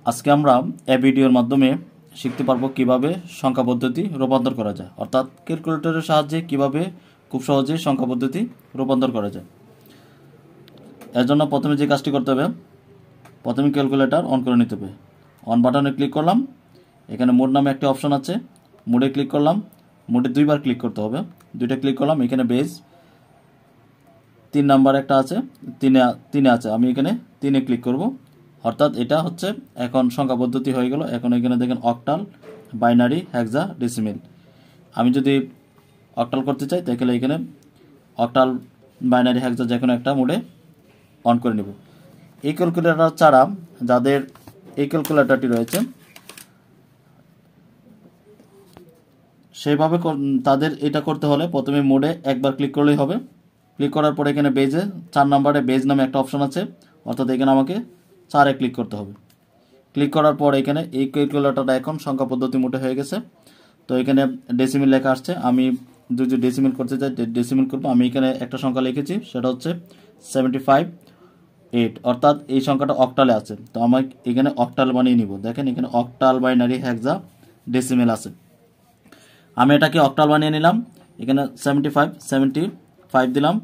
আজকে আমরা এই ভিডিওর মাধ্যমে শিখতে পারবো কিভাবে সংখ্যা পদ্ধতি রূপান্তর করা যায়, অর্থাৎ ক্যালকুলেটরের সাহায্যে কিভাবে খুব সহজে সংখ্যা পদ্ধতি রূপান্তর করা যায়। এর জন্য প্রথমে যে কাজটি করতে হবে, প্রথমে ক্যালকুলেটর অন করে নিতে হবে। অন বাটনে ক্লিক করলাম, এখানে মোড নামে একটা অপশন আছে, মোডে ক্লিক করলাম। মোডে দুইবার ক্লিক করতে হবে, দুইটা ক্লিক করলাম। এখানে বেজ 3 নাম্বার একটা আছে, তিনে আছে, আমি এখানে 3-এ ক্লিক করব। অর্থাৎ এটা হচ্ছে এখন সংখ্যা পদ্ধতি হয়ে গেল। এখন এখানে দেখেন অক্টাল, বাইনারি, হেক্সাডেসিমেল। আমি যদি অক্টাল করতে চাই তাহলে এখানে অক্টাল, বাইনারি, হেক্সা যে কোনো একটা মোডে অন করে নেব। এই ক্যালকুলেটর ছাড়া যাদের এই ক্যালকুলেটরটি রয়েছে সেইভাবে তাদের এটা করতে হলে প্রথমে মোডে একবার ক্লিক করলেই হবে। ক্লিক করার পরে এখানে বেজে 4 নম্বরে বেজ নামে একটা অপশন আছে, অর্থাৎ এখানে আমাকে 4-এ ক্লিক করতে হবে। ক্লিক করার পর এখানে এই ক্যালকুলেটরটা এখন সংখ্যা পদ্ধতি মোডে হয়ে গেছে। তো এখানে ডেসিমিল লেখা আসছে, আমি যদি ডেসিমিল করতে চাই ডেসিমিল করব। আমি এখানে একটা সংখ্যা লিখেছি, সেটা হচ্ছে 75.8, অর্থাৎ এই সংখ্যাটা অক্টালে আছে। তো আমি এখানে অক্টাল বানিয়ে নিব। দেখেন এখানে অক্টাল, বাইনারি, হেক্সাডেসিমেল আছে। আমি এটাকে অক্টাল বানিয়ে নিলাম। এখানে 75 দিলাম,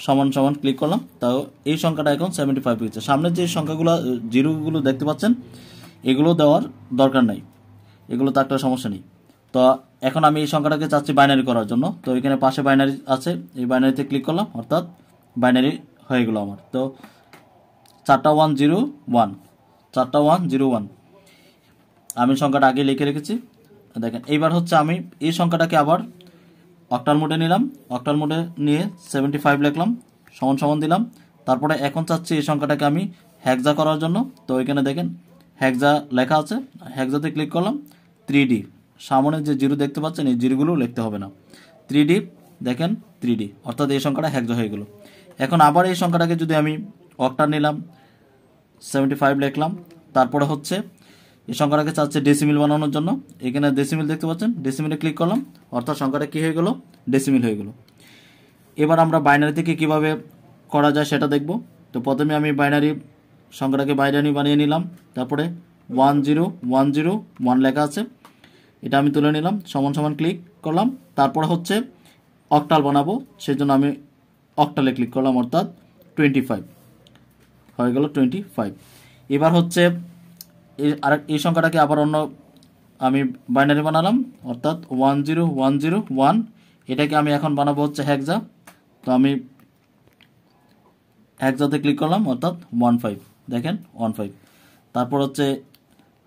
সমান সমান ক্লিক করলাম। তাও এই সংখ্যাটা এখন 75 হয়েছে। সামনে যে সংখ্যাগুলো জিরোগুলো দেখতে পাচ্ছেন, এগুলো দেওয়ার দরকার নাই, এগুলো তো একটা সমস্যা নেই। তো এখন আমি এই সংখ্যাটাকে চাচ্ছি বাইনারি করার জন্য। তো এখানে পাশে বাইনারি আছে, এই বাইনারিতে ক্লিক করলাম, অর্থাৎ বাইনারি হয়ে গেল আমার। তো 4টা 101 আমি সংখ্যাটা আগে লিখে রেখেছি। দেখেন এইবার হচ্ছে আমি এই সংখ্যাটাকে আবার অক্টাল মোডে নিলাম। অক্টাল মোডে নিয়ে 75 লিখলাম, সমান সমান দিলাম। তারপরে এখন চাচ্ছি এই সংখ্যাটাকে আমি হেক্সা করার জন্য। তো এখানে দেখেন হেক্সা লেখা আছে, হেক্সাতে ক্লিক করলাম। 3D, সামনে যে জিরো দেখতে পাচ্ছেন এই জিরোগুলো লিখতে হবে না। 3D, দেখেন 3D, অর্থাৎ এই সংখ্যাটা হেক্সা হয়ে গেল। এখন আবার এই সংখ্যাটাকে যদি আমি অক্টাল নিলাম, 75 লিখলাম। তারপরে হচ্ছে এই সংখ্যাটাকে চাচ্ছে ডেসিমিল বানানোর জন্য। এখানে ডেসিমিল দেখতে পাচ্ছেন, ডেসিমিলে ক্লিক করলাম, অর্থাৎ সংখ্যাটা কী হয়ে গেল, ডেসিমিল হয়ে গেল। এবার আমরা বাইনারি থেকে কিভাবে করা যায় সেটা দেখব। তো প্রথমে আমি সংখ্যাটাকে বাইনারি বানিয়ে নিলাম। তারপরে 10101 লেখা আছে, এটা আমি তুলে নিলাম, সমান সমান ক্লিক করলাম। তারপরে হচ্ছে অক্টাল বানাবো, সেই জন্য আমি অক্টালে ক্লিক করলাম, অর্থাৎ 25 হয়ে গেল 25। এবার হচ্ছে এই সংখ্যাটাকে আবার অন্য আমি বাইনারি বানালাম, অর্থাৎ 10101। এটাকে আমি এখন বানাবো হচ্ছে হেক্সা। তো আমি হেক্সাতে ক্লিক করলাম, অর্থাৎ 15, দেখেন 15। তারপর হচ্ছে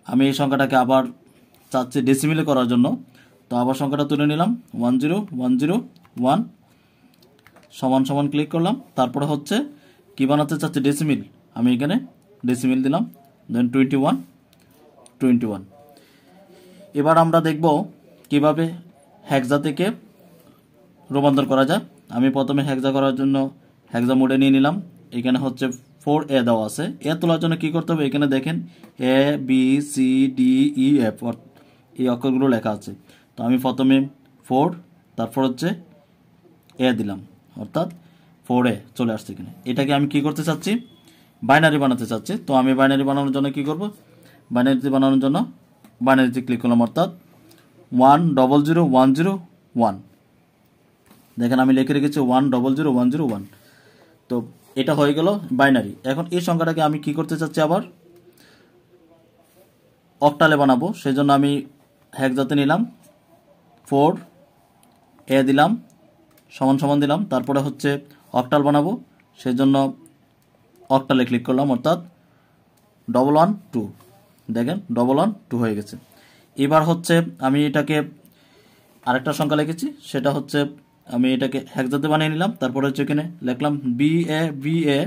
আমি এই সংখ্যাটাকে আবার চাচ্ছি ডেসিমিলে করার জন্য। তো আবার সংখ্যাটা তুলে নিলাম, 10101, সমান সমান ক্লিক করলাম। তারপরে হচ্ছে কি বানাতে চাচ্ছি, ডেসিমিল। আমি এখানে ডেসিমিল দিলাম, দেন 21। এবার আমরা দেখব কিভাবে হেক্সা থেকে রূপান্তর করা যায়। আমি প্রথমে হেক্সা করার জন্য হেক্সা মোডে নিয়ে নিলাম। এখানে হচ্ছে 4A দেওয়া আছে। এ তোলার জন্য কি করতে হবে, এখানে দেখেন ABCDEF এই অক্ষরগুলো লেখা আছে। তো আমি প্রথমে 4, তারপর হচ্ছে এ দিলাম, অর্থাৎ 4A চলে আসছে এখানে। এটাকে আমি কি করতে চাচ্ছি, বাইনারি বানাতে চাচ্ছি। তো আমি বাইনারি বানানোর জন্য কি করব, বাইনারিতে বানানোর জন্য বাইনারিতে ক্লিক করলাম, অর্থাৎ 100101। দেখেন আমি লিখে রেখেছি 100101। তো এটা হয়ে গেল বাইনারি। এখন এই সংখ্যাটাকে আমি কি করতে চাচ্ছি, আবার অক্টালে বানাবো। সেই জন্য আমি হেক্সাতে নিলাম, 4A দিলাম, সমান সমান দিলাম। তারপরে হচ্ছে অক্টাল বানাবো, সেই জন্য অক্টালে ক্লিক করলাম, অর্থাৎ 112। দেখেন 112 হয়ে গেছে। এবার হচ্ছে আমি এটাকে আরেকটা সংখ্যা লিখেছি, সেটা হচ্ছে আমি এটাকে হেক্সাতে বানিয়ে নিলাম। তারপরে হচ্ছে এখানে লিখলাম BA।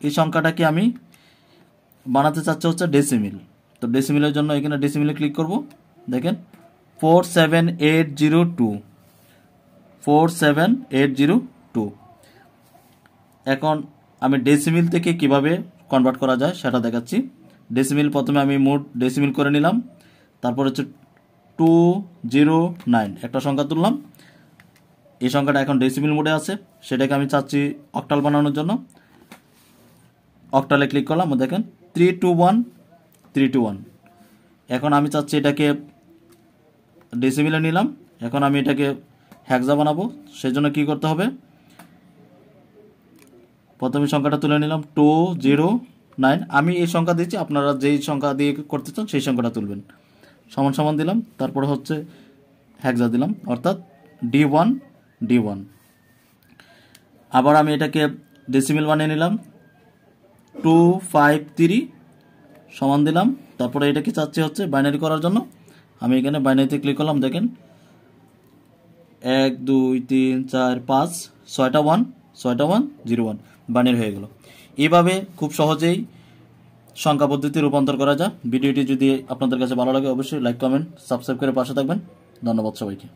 এই সংখ্যাটাকে আমি বানাতে চাচ্ছি হচ্ছে ডেসিমিল। তো ডেসিমিলের জন্য এখানে ডেসিমিলে ক্লিক করব। দেখেন 47802। এখন আমি ডেসিমিল থেকে কিভাবে কনভার্ট করা যায় সেটা দেখাচ্ছি। ডেসিমিল প্রথমে আমি মোড ডেসিমিল করে নিলাম। তারপর হচ্ছে 209 একটা সংখ্যা তুললাম। এই সংখ্যাটা এখন ডেসিমিল মোডে আছে, সেটাকে আমি চাচ্ছি অক্টাল বানানোর জন্য। অক্টালে ক্লিক করলাম, দেখেন 321 3 to 1। এখন আমি চাচ্ছি এটাকে ডেসিমিলে নিলাম, এখন আমি এটাকে হেক্সা বানাবো, সেজন্য কি করতে হবে, প্রথমে সংখ্যাটা তুলে নিলাম 209। আমি এই সংখ্যা দিচ্ছি, আপনারা যেই সংখ্যা দিয়ে করতে চান সেই সংখ্যাটা তুলবেন। সমান সমান দিলাম, তারপরে হচ্ছে হেক্সা দিলাম, অর্থাৎ D1। আবার আমি এটাকে ডেসিমেল বানিয়ে নিলাম 253 সমান দিলাম। তারপরে এটাকে চাচ্ছি হচ্ছে বাইনারি করার জন্য, আমি এখানে বাইনারিতে ক্লিক করলাম। দেখেন 1 2 3 4 5 6টা 1 01 বাইনারি হয়ে গেল। এইভাবে খুব সহজেই সংখ্যা পদ্ধতি রূপান্তর করা যায়। ভিডিওটি যদি আপনাদের কাছে ভালো লাগে অবশ্যই লাইক, কমেন্ট, সাবস্ক্রাইব করে পাশে থাকবেন। ধন্যবাদ সবাইকে।